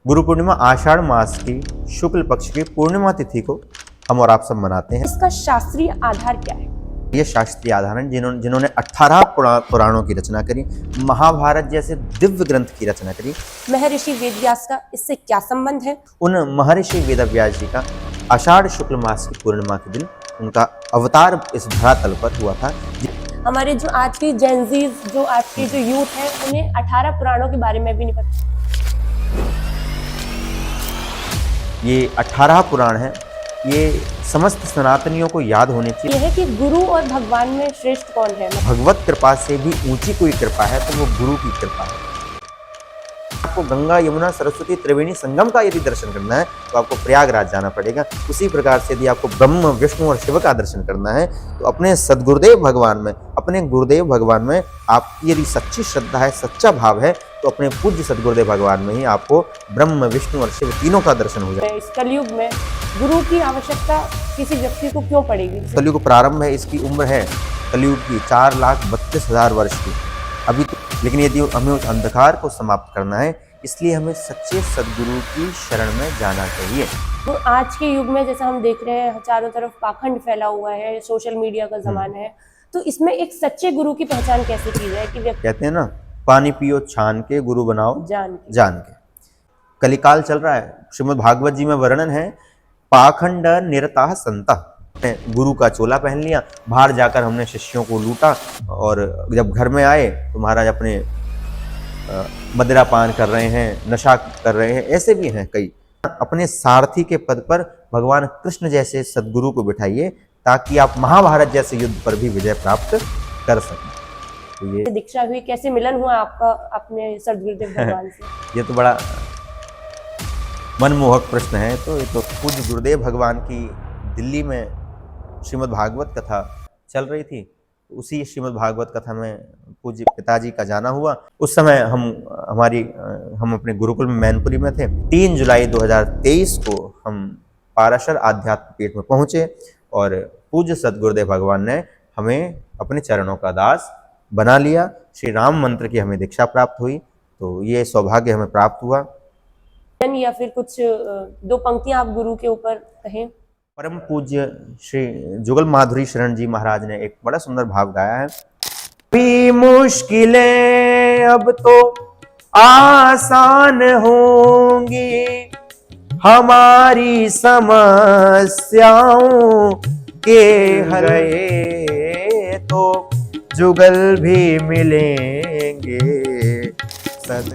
गुरु पूर्णिमा आषाढ़ मास की शुक्ल पक्ष की पूर्णिमा तिथि को हम और आप सब मनाते हैं। इसका शास्त्रीय आधार क्या है? ये शास्त्रीय आधार है जिन्होंने 18 पुराणों की रचना करी, महाभारत जैसे दिव्य ग्रंथ की रचना करी। महर्षि वेदव्यास का इससे क्या संबंध है? उन महर्षि वेदव्यास जी का आषाढ़ शुक्ल मास की पूर्णिमा के दिन उनका अवतार इस धरातल पर हुआ था। हमारे जो आज की जेनजीज, जो आज की जो यूथ है, उन्हें 18 पुराणों के बारे में भी नहीं पता। ये 18 पुराण है, ये समस्त सनातनियों को याद होने चाहिए। यह है कि गुरु और भगवान में श्रेष्ठ कौन है? भगवत कृपा से भी ऊंची कोई कृपा है तो वो गुरु की कृपा है। आपको गंगा यमुना सरस्वती त्रिवेणी संगम का यदि दर्शन करना है तो आपको प्रयागराज जाना पड़ेगा। उसी प्रकार से यदि आपको ब्रह्म विष्णु और शिव का दर्शन करना है तो अपने सदगुरुदेव भगवान में, अपने गुरुदेव भगवान में आपकी यदि सच्ची श्रद्धा है, सच्चा भाव है, तो अपने पूज्य सदगुरुदेव भगवान में ही आपको ब्रह्म विष्णु और शिव तीनों का दर्शन हो जाए। इस कलयुग में गुरु की आवश्यकता किसी व्यक्ति को क्यों पड़ेगी? कलयुग प्रारंभ है, इसकी उम्र है कलयुग की 4,32,000 वर्ष की अभी तो। लेकिन यदि हमें उस अंधकार को समाप्त करना है, इसलिए हमें सच्चे सदगुरु की शरण में जाना चाहिए। तो आज के युग में जैसा हम देख रहे हैं, चारों तरफ पाखंड फैला हुआ है, सोशल मीडिया का जमाना है, तो इसमें एक सच्चे गुरु की पहचान कैसे की जाए? कि कहते हैं ना, पानी पियो छान के, गुरु बनाओ जान के। कलिकाल चल रहा है। श्रीमद् भागवत जी में वर्णन है, पाखंड निरता संता। गुरु का चोला पहन लिया, बाहर जाकर हमने शिष्यों को लूटा, और जब घर में आए तो महाराज अपने मदिरा पान कर रहे हैं, नशा कर रहे हैं। ऐसे भी हैं कई। अपने सारथी के पद पर भगवान कृष्ण जैसे सदगुरु को बिठाइए ताकि आप महाभारत जैसे युद्ध पर भी विजय प्राप्त कर सकें। तो ये दीक्षा हुई, कैसे मिलन हुआ आपका अपने सदगुरुदेव भगवान से? ये तो बड़ा मनमोहक प्रश्न है। तो ये तो पूज्य गुरुदेव भगवान की दिल्ली में श्रीमद् भागवत कथा चल रही थी। उसी श्रीमद् भागवत कथा में पूज्य पिताजी का जाना हुआ। उस समय हम अपने गुरुकुल में मैनपुरी में थे। 3 जुलाई 2023 को हम पाराशर आध्यात्म पीठ में पहुंचे और पूज्य सदगुरुदेव भगवान ने हमें अपने चरणों का दास बना लिया। श्री राम मंत्र की हमें दीक्षा प्राप्त हुई। तो ये सौभाग्य हमें प्राप्त हुआ। या फिर कुछ 2 पंक्तियां आप गुरु के ऊपर कहें। परम पूज्य श्री जुगल माधुरी शरण जी महाराज ने एक बड़ा सुंदर भाव गाया है। भी मुश्किलें अब तो आसान होंगी, हमारी समस्याओं के हरे तो जुगल भी मिलेंगे सद